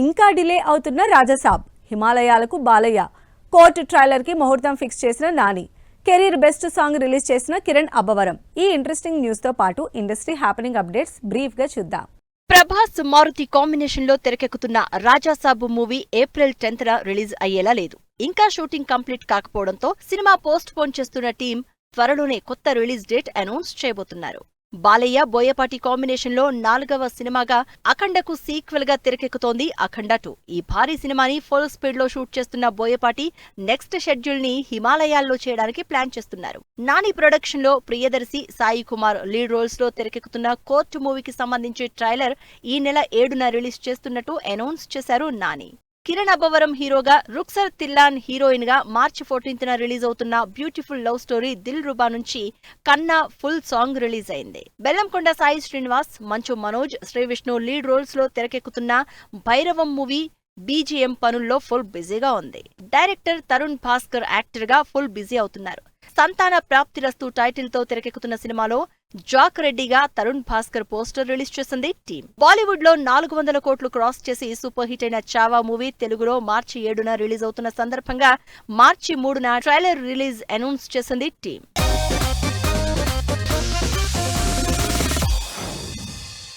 ఇంకా డిలే అవుతున్న రాజసాబ్, హిమాలయాలకు బాలయ్య, కోర్టు ట్రైలర్ కి ముహూర్తం ఫిక్స్ చేసిన Nani, career best song release చేసిన కిరణ్ అబ్బవరం. ఈ ఇంట్రెస్టింగ్ న్యూస్ తో పాటు ఇండస్ట్రీ హ్యాపెనింగ్ అప్డేట్స్ బ్రీఫ్ గా చూద్దాం. ప్రభాస్ మారుతి కాంబినేషన్ లో తెరకెక్కుతున్న రాజాసాబ్ మూవీ ఏప్రిల్ 10న రిలీజ్ అయ్యేలా లేదు. ఇంకా షూటింగ్ కంప్లీట్ కాకపోవడంతో సినిమా పోస్ట్ పోన్ చేస్తున్న టీం త్వరలోనే కొత్త రిలీజ్ డేట్ అనౌన్స్ చేయబోతున్నారు. బాలయ్య బోయపాటి కాంబినేషన్ లో 4వ సినిమాగా అఖండకు సీక్వెల్ గా తెరకెక్కుతోంది అఖండ 2. ఈ భారీ సినిమాని ఫుల్ స్పీడ్ లో షూట్ చేస్తున్న బోయపాటి నెక్స్ట్ షెడ్యూల్ ని హిమాలయాల్లో చేయడానికి ప్లాన్ చేస్తున్నారు. నాని ప్రొడక్షన్ లో ప్రియదర్శి, సాయి కుమార్ లీడ్ రోల్స్ లో తెరకెక్కుతున్న కోర్టు మూవీకి సంబంధించి ట్రైలర్ ఈ నెల 7న రిలీజ్ చేస్తున్నట్టు అనౌన్స్ చేశారు నాని. కిరణ్ అబ్బవరం హీరోగా, రుక్సర్ తిల్లాన్ హీరోయిన్ గా మార్చి 14న రిలీజ్ అవుతున్న బ్యూటిఫుల్ లవ్ స్టోరీ దిల్ రుబా నుంచి కన్నా ఫుల్ సాంగ్ రిలీజ్ అయింది. బెల్లంకొండ సాయి శ్రీనివాస్, మంచు మనోజ్, శ్రీవిష్ణు లీడ్ రోల్స్ లో తెరకెక్కుతున్న భైరవం మూవీ బీజీఎం పనుల్లో ఫుల్ బిజీగా ఉంది. డైరెక్టర్ తరుణ్ భాస్కర్ యాక్టర్ గా ఫుల్ బిజీ అవుతున్నారు. సంతాన ప్రాప్తిరస్తు టైటిల్ తో తెరకెక్కుతున్న సినిమాలో జాక్ రెడ్డిగా తరుణ్ భాస్కర్ పోస్టర్ రిలీజ్ చేసింది టీం. బాలీవుడ్ లో 400 కోట్లు క్రాస్ చేసి సూపర్ హిట్ అయిన చావా మూవీ తెలుగులో మార్చి 7న రిలీజ్ అవుతున్న సందర్భంగా మార్చి 3న ట్రైలర్ రిలీజ్ అనౌన్స్ చేసింది టీం.